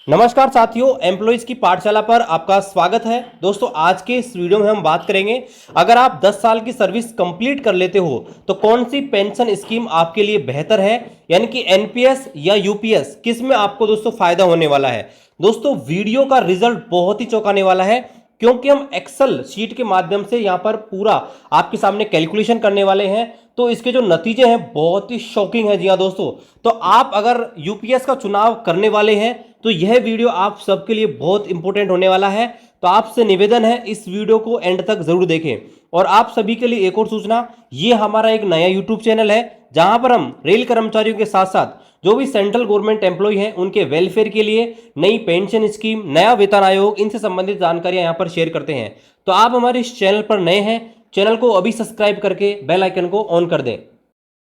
नमस्कार साथियों, एम्प्लॉइज की पाठशाला पर आपका स्वागत है। दोस्तों, आज के इस वीडियो में हम बात करेंगे, अगर आप 10 साल की सर्विस कंप्लीट कर लेते हो तो कौन सी पेंशन स्कीम आपके लिए बेहतर है, यानी कि एनपीएस या यूपीएस, किस में आपको दोस्तों फायदा होने वाला है। दोस्तों, वीडियो का रिजल्ट बहुत ही चौंकाने वाला है, क्योंकि हम एक्सेल शीट के माध्यम से यहां पर पूरा आपके सामने कैलकुलेशन करने वाले हैं। तो इसके जो नतीजे हैं बहुत ही शॉकिंग है। जी हाँ दोस्तों, तो आप अगर यूपीएस का चुनाव करने वाले हैं तो यह वीडियो आप सबके लिए बहुत इंपॉर्टेंट होने वाला है। तो आपसे निवेदन है, इस वीडियो को एंड तक जरूर देखें। और आप सभी के लिए एक और सूचना, ये हमारा एक नया यूट्यूब चैनल है जहां पर हम रेल कर्मचारियों के साथ साथ जो भी सेंट्रल गवर्नमेंट एम्प्लॉय हैं उनके वेलफेयर के लिए नई पेंशन स्कीम, नया वेतन आयोग, इनसे संबंधित जानकारियां यहां पर शेयर करते हैं। तो आप हमारे इस चैनल पर नए हैं, चैनल को अभी सब्सक्राइब करके बेल आइकन को ऑन कर दें।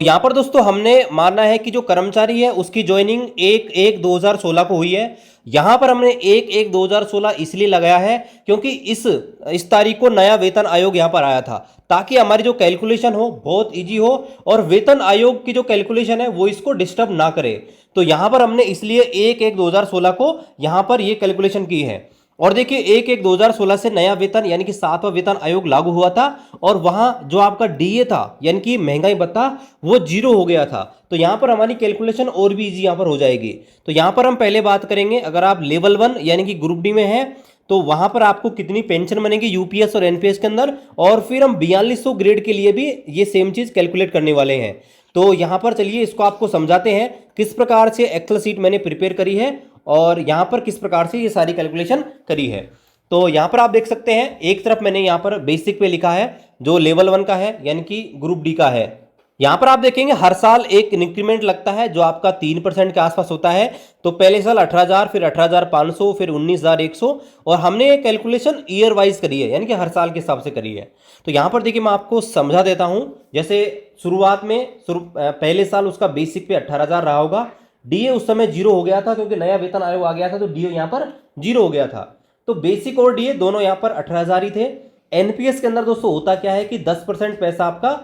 यहां पर दोस्तों हमने मानना है कि जो कर्मचारी है उसकी ज्वाइनिंग 1/1/2016 को हुई है। यहां पर हमने 1/1/2016 इसलिए लगाया है क्योंकि इस तारीख को नया वेतन आयोग यहां पर आया था, ताकि हमारी जो कैलकुलेशन हो बहुत इजी हो और वेतन आयोग की जो कैलकुलेशन है वो इसको डिस्टर्ब ना करे। तो यहां पर हमने इसलिए 1/1/2016 को यहां पर ये कैलकुलेशन की है। और देखिए, 1/1/2016 से नया वेतन यानी कि 7वां वेतन आयोग लागू हुआ था, और वहां जो आपका डीए था यानी कि महंगाई भत्ता, वो 0 हो गया था। तो यहां पर हमारी कैलकुलेशन और भी इजी यहां पर हो जाएगी। तो यहां पर हम पहले बात करेंगे, अगर आप लेवल 1 यानी कि ग्रुप डी में हैं तो वहां पर आपको कितनी पेंशन बनेगी यूपीएस और एनपीएस के अंदर, और फिर हम 4200 ग्रेड के लिए भी ये सेम चीज कैलकुलेट करने वाले हैं। तो यहां पर चलिए इसको आपको समझाते हैं किस प्रकार से एक्सेल शीट मैंने प्रिपेयर करी है और यहां पर किस प्रकार से ये सारी कैलकुलेशन करी है। तो यहां पर आप देख सकते हैं, एक तरफ मैंने यहां पर बेसिक पे लिखा है जो लेवल 1 का है यानी कि ग्रुप डी का है। यहां पर आप देखेंगे हर साल एक इंक्रीमेंट लगता है जो आपका 3% के आसपास होता है। तो पहले साल 18,000, फिर 18,500, फिर 19,100, और हमने ये कैलकुलेशन ईयर वाइज करी है यानी कि हर साल के हिसाब से करी है। तो यहां पर देखिए मैं आपको समझा देता हूं। जैसे शुरुआत में पहले साल उसका बेसिक पे 18,000 रहा होगा। डीए उस समय 0 हो गया था क्योंकि नया वेतन आयोग आ गया था, तो डीए यहां पर 0 हो गया था। तो बेसिक और डीए दोनों यहां पर 18,000 ही थे। एनपीएस के अंदर दोस्तों होता क्या है कि 10% पैसा आपका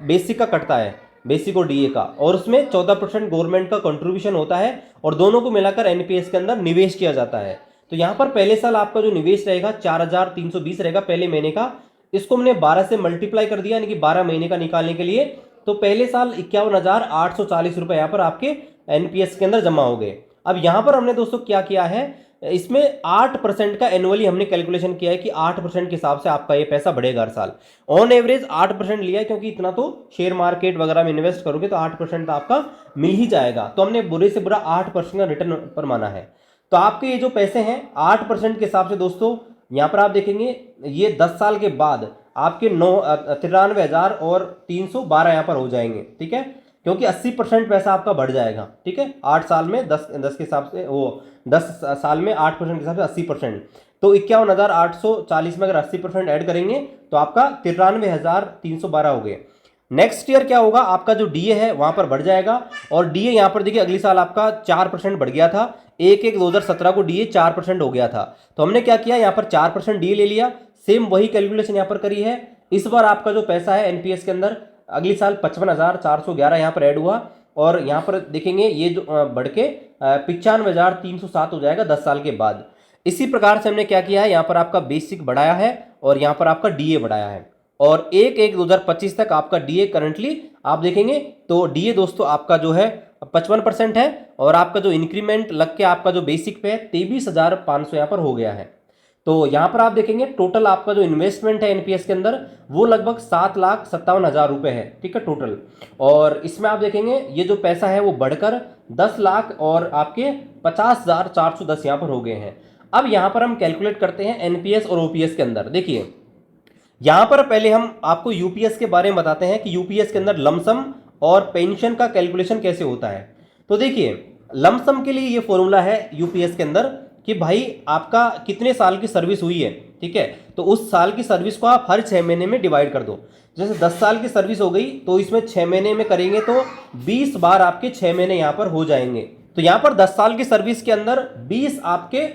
बेसिक का कटता है, बेसिक और डीए का, और उसमें 14% गवर्नमेंट का कंट्रीब्यूशन होता है, और दोनों को मिलाकर एनपीएस के अंदर निवेश किया जाता है। तो यहां पर पहले साल आपका जो निवेश रहेगा 4,320 रहेगा पहले महीने का। इसको हमने 12 से मल्टीप्लाई कर दिया यानी कि 12 महीने का निकालने के लिए। तो पहले साल 51,840 रुपए यहां पर आपके एनपीएस के अंदर जमा हो गए। अब यहां पर हमने दोस्तों क्या किया है, इसमें 8% का एनुअली हमने कैलकुलेशन किया है कि 8% के हिसाब से आपका ये पैसा बढ़ेगा हर साल। ऑन एवरेज 8% लिया है क्योंकि इतना तो शेयर मार्केट वगैरह में इन्वेस्ट करोगे तो 8% आपका मिल ही जाएगा। तो हमने बुरे से बुरा 8% का रिटर्न पर माना है। तो आपके ये जो पैसे हैं 8% के हिसाब से दोस्तों, यहां पर आप देखेंगे ये 10 साल के बाद आपके 93,312 यहां पर हो जाएंगे। ठीक है, क्योंकि 80% पैसा आपका बढ़ जाएगा। ठीक है, 8 साल में 10 के हिसाब से, वो 10 साल में 8% के हिसाब से 80%। तो 51,840 में अगर 80% ऐड करेंगे तो आपका 93,312 हो गए। नेक्स्ट ईयर क्या होगा, आपका जो डीए है वहां पर बढ़ जाएगा, और डीए यहां पर देखिए अगली साल आपका 4% बढ़ गया था। 1/1/2017 को डीए 4% हो गया था। तो हमने क्या किया, यहां पर 4% डीए ले लिया, सेम वही कैलकुलेशन यहां पर करी है। इस बार आपका जो पैसा है एनपीएस के अंदर अगली साल 55,411 यहां पर ऐड हुआ, और यहां पर देखेंगे ये जो बढ़ के 95,307 हो जाएगा 10 साल के बाद। इसी प्रकार से हमने क्या किया है, यहां पर आपका बेसिक बढ़ाया है और यहां पर आपका डीए बढ़ाया है, और 1/1/2025 तक आपका डीए करंटली आप देखेंगे तो डीए दोस्तों आपका जो है 55% है, और आपका जो इंक्रीमेंट लग के आपका जो बेसिक पे है 23,500 यहां पर हो गया है। तो यहां पर आप देखेंगे टोटल आपका जो इन्वेस्टमेंट है एनपीएस के अंदर वो लगभग 7,57,000 रुपए है। ठीक है, टोटल। और इसमें आप देखेंगे ये जो पैसा है वो बढ़कर 10 लाख और आपके 50,410 यहां पर हो गए हैं। अब यहां पर हम कैलकुलेट करते हैं एनपीएस और ओपीएस के अंदर। देखिए यहां पर पहले हम आपको यूपीएस के बारे में बताते हैं कि यूपीएस के अंदर लमसम और पेंशन का कैलकुलेशन कैसे होता है। तो देखिए लमसम के लिए ये फॉर्मूला है यूपीएस के अंदर कि भाई आपका कितने साल की सर्विस हुई है। ठीक है, तो उस साल की सर्विस को आप हर 6 महीने में डिवाइड कर दो। जैसे 10 साल की सर्विस हो गई तो इसमें 6 महीने में करेंगे तो 20 बार आपके 6 महीने यहां पर हो जाएंगे। तो यहां पर 10 साल की सर्विस के अंदर 20 आपके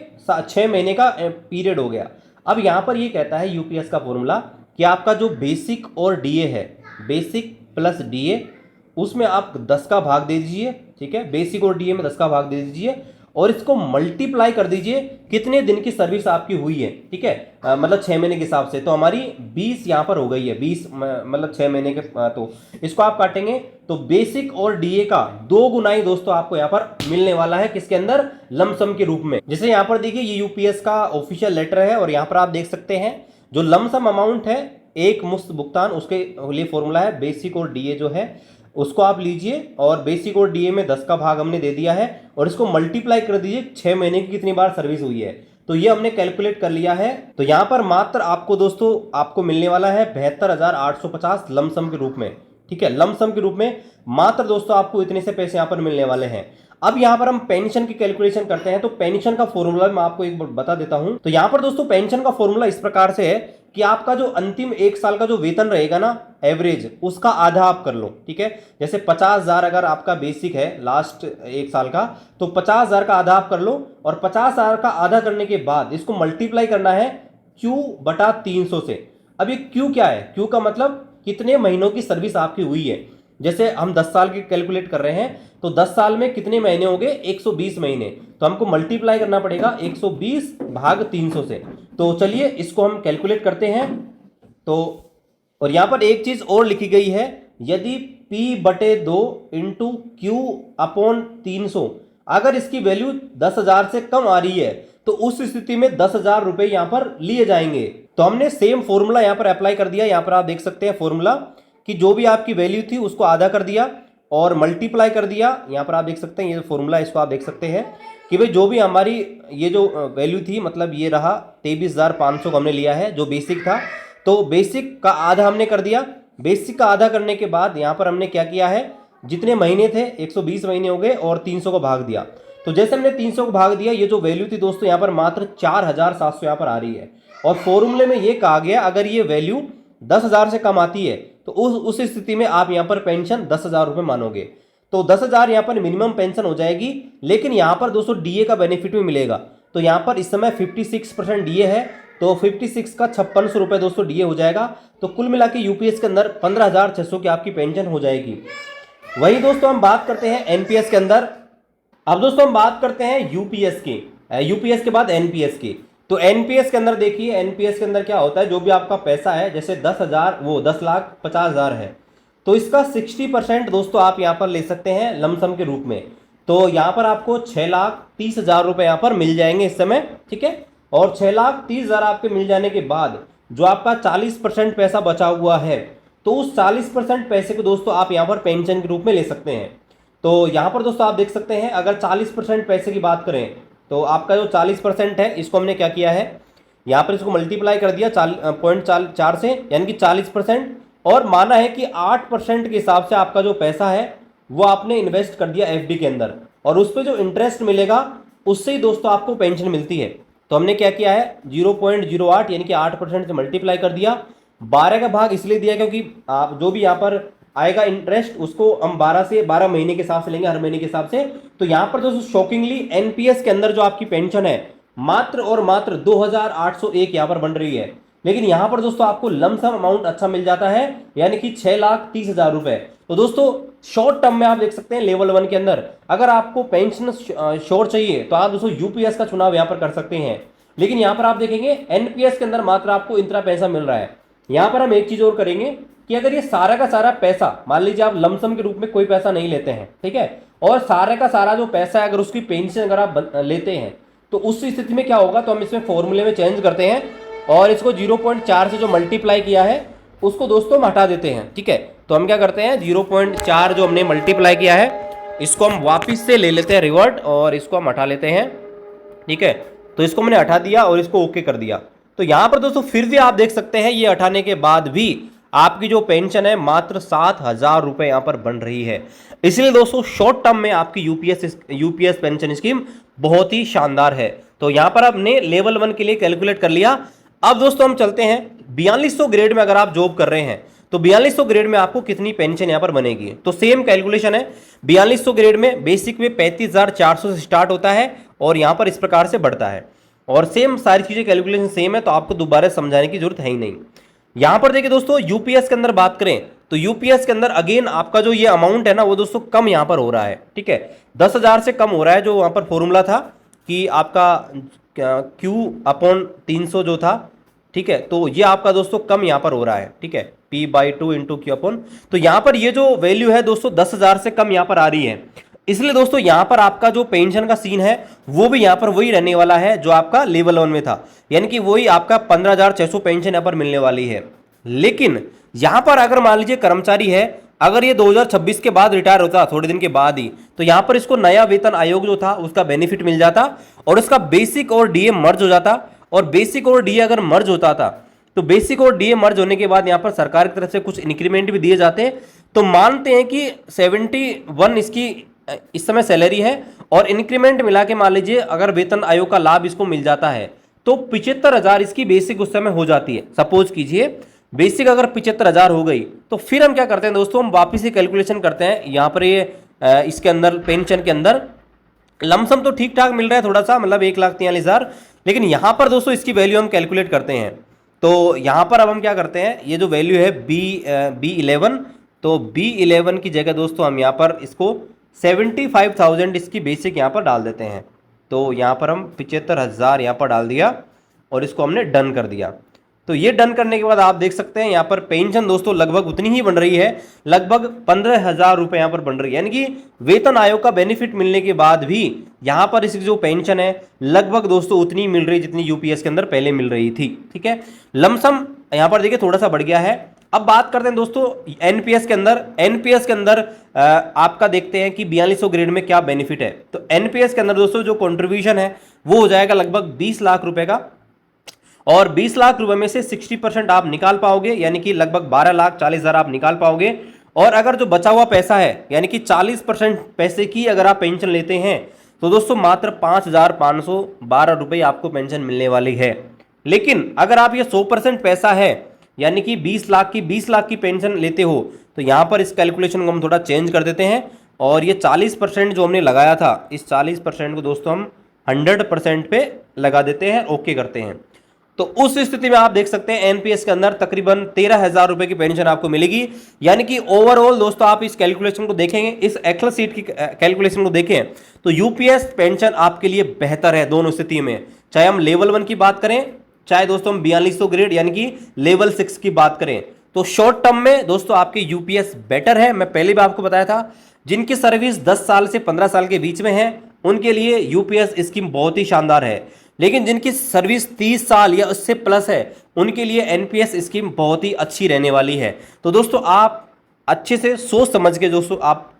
6 महीने का पीरियड हो गया। अब यहां पर ये कहता है यूपीएस का फॉर्मूला कि आपका जो बेसिक और डीए है, बेसिक प्लस डीए, उसमें आप 10 का भाग दे दीजिए। ठीक है, बेसिक और डीए में 10 का भाग दे दीजिए, और इसको मल्टीप्लाई कर दीजिए कितने दिन की सर्विस आपकी हुई है, ठीक है, मतलब 6 महीने के हिसाब से, तो हमारी 20 यहाँ पर हो गई है, 20 मतलब 6 महीने के, तो इसको आप काटेंगे तो बेसिक और डीए का 2 गुना ही दोस्तों आपको यहाँ पर मिलने वाला है, किसके अंदर, लमसम के रूप में। जैसे यहाँ पर देखिए ये यूपीएस का ऑफिशियल लेटर है और यहाँ पर आप देख सकते हैं जो लमसम अमाउंट है एक मुश्त भुगतान, उसके लिए फॉर्मूला है बेसिक और डीए जो है उसको आप लीजिए और बेसिक और डीए में 10 का भाग हमने दे दिया है और इसको मल्टीप्लाई कर दीजिए 6 महीने की कितनी बार सर्विस हुई है, तो ये हमने कैलकुलेट कर लिया है। तो यहाँ पर मात्र आपको दोस्तों आपको मिलने वाला है 72,850 लमसम के रूप में, ठीक है, लमसम के रूप में मात्र दोस्तों आपको इतने से पैसे यहाँ पर मिलने वाले हैं। अब यहाँ पर हम पेंशन की कैलकुलेशन करते हैं, तो पेंशन का फॉर्मूला मैं आपको एक बार बता देता हूं। तो यहाँ पर दोस्तों पेंशन का फॉर्मूला इस प्रकार से है कि आपका जो अंतिम 1 साल का जो वेतन रहेगा ना एवरेज, उसका आधा आप कर लो, ठीक है। जैसे 50,000 अगर आपका बेसिक है लास्ट 1 साल का, तो 50,000 का आधा आप कर लो और 50,000 का आधा करने के बाद इसको मल्टीप्लाई करना है Q/300 से। अब ये Q क्या है, Q का मतलब कितने महीनों की सर्विस आपकी हुई है। जैसे हम 10 साल की कैलकुलेट कर रहे हैं तो 10 साल में कितने महीने हो गए, 120 महीने, तो हमको मल्टीप्लाई करना पड़ेगा 120/300 से। तो चलिए इसको हम कैलकुलेट करते हैं। तो और यहां पर एक चीज और लिखी गई है, यदि P/2 इंटू Q/300 अगर इसकी वैल्यू 10,000 से कम आ रही है तो उस स्थिति में 10,000 रुपए यहां पर लिए जाएंगे। तो हमने सेम फॉर्मूला यहां पर अप्लाई कर दिया। यहां पर आप देख सकते हैं फॉर्मूला कि जो भी आपकी वैल्यू थी उसको आधा कर दिया और मल्टीप्लाई कर दिया। यहाँ पर आप देख सकते हैं ये फॉर्मूला, इसको आप देख सकते हैं कि भाई जो भी हमारी ये जो वैल्यू थी, मतलब ये रहा 23,500 को हमने लिया है जो बेसिक था, तो बेसिक का आधा हमने कर दिया। बेसिक का आधा करने के बाद यहाँ पर हमने क्या किया है, जितने महीने थे 120 महीने हो गए और 300 को भाग दिया। तो जैसे हमने 300 को भाग दिया, ये जो वैल्यू थी दोस्तों यहाँ पर मात्र 4,700 यहाँ पर आ रही है। और फॉर्मूले में ये कहा गया अगर ये वैल्यू 10,000 से कम आती है तो उस स्थिति में आप यहाँ पर पेंशन 10,000 रुपये मानोगे। तो 10,000 यहाँ पर मिनिमम पेंशन हो जाएगी। लेकिन यहाँ पर दोस्तों डीए का बेनिफिट भी मिलेगा। तो यहाँ पर इस समय 56% डीए है, तो 56 का 5600 रुपये दोस्तों डीए हो जाएगा। तो कुल मिला के यूपीएस के अंदर 15,600 की आपकी पेंशन हो जाएगी। वही दोस्तों हम बात करते हैं एनपीएस के अंदर। अब दोस्तों हम बात करते हैं यूपीएस की, यूपीएस के बाद एनपीएस की। तो एनपीएस के अंदर देखिए, एनपीएस के अंदर क्या होता है, जो भी आपका पैसा है जैसे 10,000 वो 10,50,000 है, तो इसका 60% दोस्तों आप यहाँ पर ले सकते हैं लमसम के रूप में। तो यहाँ पर आपको 6,30,000 रुपये यहाँ पर मिल जाएंगे इस समय, ठीक है। और 6,30,000 आपके मिल जाने के बाद जो आपका 40% पैसा बचा हुआ है, तो उस 40% पैसे को दोस्तों आप यहाँ पर पेंशन के रूप में ले सकते हैं। तो यहाँ पर दोस्तों आप देख सकते हैं अगर 40% पैसे की बात करें तो आपका जो 40% है इसको हमने क्या किया है, यहाँ पर इसको मल्टीप्लाई कर दिया 0.4 से, यानी कि 40%, और माना है कि 8% के हिसाब से आपका जो पैसा है वो आपने इन्वेस्ट कर दिया एफडी के अंदर, और उस पर जो इंटरेस्ट मिलेगा उससे ही दोस्तों आपको पेंशन मिलती है। तो हमने क्या किया है 0.08 यानी कि 8% से मल्टीप्लाई कर दिया। 12 का भाग इसलिए दिया क्योंकि आप जो भी यहाँ पर आएगा इंटरेस्ट उसको हम 12 महीने के हिसाब से लेंगे, हर महीने के हिसाब से। तो यहाँ पर दोस्तों शॉकिंगली एनपीएस के अंदर जो आपकी पेंशन है मात्र और मात्र 2,801 यहाँ पर बन रही है। लेकिन यहाँ पर दोस्तों आपको लमसम अमाउंट अच्छा मिल जाता है, यानी कि 6,30,000 रुपए। तो दोस्तों शॉर्ट टर्म में आप देख सकते हैं लेवल 1 के अंदर अगर आपको पेंशन श्योर चाहिए तो आप दोस्तों यूपीएस का चुनाव यहाँ पर कर सकते हैं। लेकिन यहाँ पर आप देखेंगे एनपीएस के अंदर मात्र आपको इतना पैसा मिल रहा है। यहाँ पर हम एक चीज और करेंगे कि अगर ये सारा का सारा पैसा, मान लीजिए आप लमसम के रूप में कोई पैसा नहीं लेते हैं, ठीक है, और सारा का सारा जो पैसा है अगर उसकी पेंशन अगर आप लेते हैं तो उस स्थिति में क्या होगा, तो हम इसमें फॉर्मूले में चेंज करते हैं और इसको 0.4 से जो मल्टीप्लाई किया है उसको दोस्तों हम हटा देते हैं, ठीक है। तो हम क्या करते हैं 0.4 जो हमने मल्टीप्लाई किया है इसको हम वापिस से ले लेते हैं रिवर्ट और इसको हम हटा लेते हैं, ठीक है। तो इसको मैंने हटा दिया और इसको ओके कर दिया। तो यहाँ पर दोस्तों फिर भी आप देख सकते हैं ये हटाने के बाद भी आपकी जो पेंशन है मात्र 7,000 रुपए यहाँ पर बन रही है। इसलिए दोस्तों शॉर्ट टर्म में आपकी यूपीएस पेंशन स्कीम बहुत ही शानदार है। तो यहाँ पर आपने लेवल 1 के लिए कैलकुलेट कर लिया। अब दोस्तों हम चलते हैं 4200 ग्रेड में अगर आप जॉब कर रहे हैं तो 4200 ग्रेड में आपको कितनी पेंशन यहाँ पर बनेगी। तो सेम कैलकुलेशन है, 4200 ग्रेड में बेसिक में 35,400 से स्टार्ट होता है और यहाँ पर इस प्रकार से बढ़ता है, और सेम सारी चीजें कैलकुलेशन सेम है, तो आपको दोबारा समझाने की जरूरत है ही नहीं। यहां पर देखिए दोस्तों यूपीएस के अंदर बात करें तो यूपीएस के अंदर अगेन आपका जो ये अमाउंट है ना वो दोस्तों कम यहाँ पर हो रहा है, ठीक है, 10,000 से कम हो रहा है। जो वहाँ पर फॉर्मूला था कि आपका Q/300 जो था, ठीक है, तो ये आपका दोस्तों कम यहाँ पर हो रहा है, ठीक है, P/2 इंटू Q/, तो यहाँ पर ये जो वैल्यू है दोस्तों 10,000 से कम यहाँ पर आ रही है। इसलिए दोस्तों यहाँ पर आपका जो पेंशन का सीन है वो भी यहाँ पर वही रहने वाला है जो आपका लेवल 1 में था, यानी कि वही आपका 15,600 पेंशन यहाँ पर मिलने वाली है। लेकिन यहाँ पर अगर मान लीजिए कर्मचारी है, अगर ये 2026 के बाद रिटायर होता थोड़े दिन के बाद ही, तो यहाँ पर इसको नया वेतन आयोग जो था उसका बेनिफिट मिल जाता और उसका बेसिक और डीए मर्ज हो जाता। और बेसिक और डीए अगर मर्ज होता था तो बेसिक और डीए मर्ज होने के बाद यहाँ पर सरकार की तरफ से कुछ इंक्रीमेंट भी दिए जाते। तो मानते हैं कि 71 इसकी इस समय सैलरी है और इंक्रीमेंट मिला के मान लीजिए अगर वेतन आयोग का लाभ इसको मिल जाता है तो 75,000 इसकी बेसिक उस समय हो जाती है। सपोज कीजिए बेसिक अगर 75,000 हो गई तो फिर हम क्या करते हैं दोस्तों, हम वापिस से कैलकुलेशन करते हैं। यहाँ पर ये इसके अंदर पेंशन के अंदर लमसम तो ठीक ठाक मिल रहा है थोड़ा सा, मतलब 1,43,000, लेकिन यहाँ पर दोस्तों इसकी वैल्यू हम कैलकुलेट करते हैं। तो यहाँ पर अब हम क्या करते हैं, ये जो वैल्यू है B11, तो B11 की जगह दोस्तों हम यहाँ पर इसको 75,000 इसकी बेसिक यहाँ पर डाल देते हैं। तो यहाँ पर हम 75,000 यहाँ पर डाल दिया और इसको हमने डन कर दिया। तो ये डन करने के बाद आप देख सकते हैं यहाँ पर पेंशन दोस्तों लगभग उतनी ही बन रही है, लगभग 15,000 रुपये यहाँ पर बन रही है, यानी कि वेतन आयोग का बेनिफिट मिलने के बाद भी यहाँ पर इसकी जो पेंशन है लगभग दोस्तों उतनी मिल रही जितनी यूपीएस के अंदर पहले मिल रही थी, ठीक है। लमसम यहाँ पर देखिए थोड़ा सा बढ़ गया है। अब बात करते हैं दोस्तों एनपीएस के अंदर। एनपीएस के अंदर आपका देखते हैं कि 4200 ग्रेड में क्या बेनिफिट है। तो एनपीएस के अंदर दोस्तों जो कंट्रीब्यूशन है वो हो जाएगा लगभग 20 लाख रुपए का, और 20 लाख रुपए में से 60% आप निकाल पाओगे, यानी कि लगभग 12,40,000 आप निकाल पाओगे। और अगर जो बचा हुआ पैसा है यानी कि 40% पैसे की अगर आप पेंशन लेते हैं तो दोस्तों मात्र 5,512 रुपये आपको पेंशन मिलने वाली है। लेकिन अगर आप ये 100% पैसा है यानी कि 20 लाख की पेंशन लेते हो तो यहाँ पर इस कैलकुलेशन को हम थोड़ा चेंज कर देते हैं और ये 40% जो हमने लगाया था इस 40% को दोस्तों हम 100% पे लगा देते हैं, ओके करते हैं। तो उस स्थिति में आप देख सकते हैं एनपीएस के अंदर तकरीबन 13,000 रुपए की पेंशन आपको मिलेगी। यानी कि ओवरऑल दोस्तों आप इस कैलकुलेशन को देखेंगे, इस एक्सेल सीट की कैलकुलेशन को देखें तो यूपीएस पेंशन आपके लिए बेहतर है दोनों स्थिति में, चाहे हम लेवल 1 की बात करें चाहे दोस्तों हम 4200 ग्रेड यानी कि लेवल 6 की बात करें। तो शॉर्ट टर्म में दोस्तों आपके यूपीएस बेटर है। मैं पहले भी आपको बताया था जिनकी सर्विस 10 साल से 15 साल के बीच में है उनके लिए यूपीएस स्कीम बहुत ही शानदार है, लेकिन जिनकी सर्विस 30 साल या उससे प्लस है उनके लिए एनपीएस स्कीम बहुत ही अच्छी रहने वाली है। तो दोस्तों आप अच्छे से सोच समझ के दोस्तों आप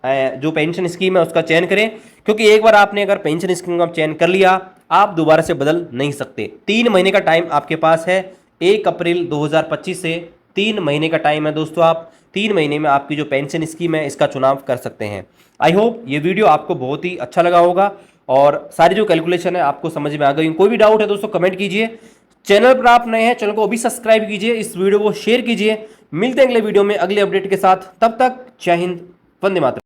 जो पेंशन स्कीम है उसका चयन करें, क्योंकि एक बार आपने अगर पेंशन स्कीम का चयन कर लिया आप दोबारा से बदल नहीं सकते। 3 महीने का टाइम आपके पास है, 1 अप्रैल 2025 से 3 महीने का टाइम है दोस्तों। आप 3 महीने में आपकी जो पेंशन स्कीम है इसका चुनाव कर सकते हैं। आई होप ये वीडियो आपको बहुत ही अच्छा लगा होगा और सारी जो कैलकुलेशन है आपको समझ में आ गई। कोई भी डाउट है दोस्तों कमेंट कीजिए। चैनल पर आप नए हैं चैनल को अभी सब्सक्राइब कीजिए, इस वीडियो को शेयर कीजिए। मिलते हैं अगले वीडियो में अगले अपडेट के साथ, तब तक जय हिंद, वंदे मातरम।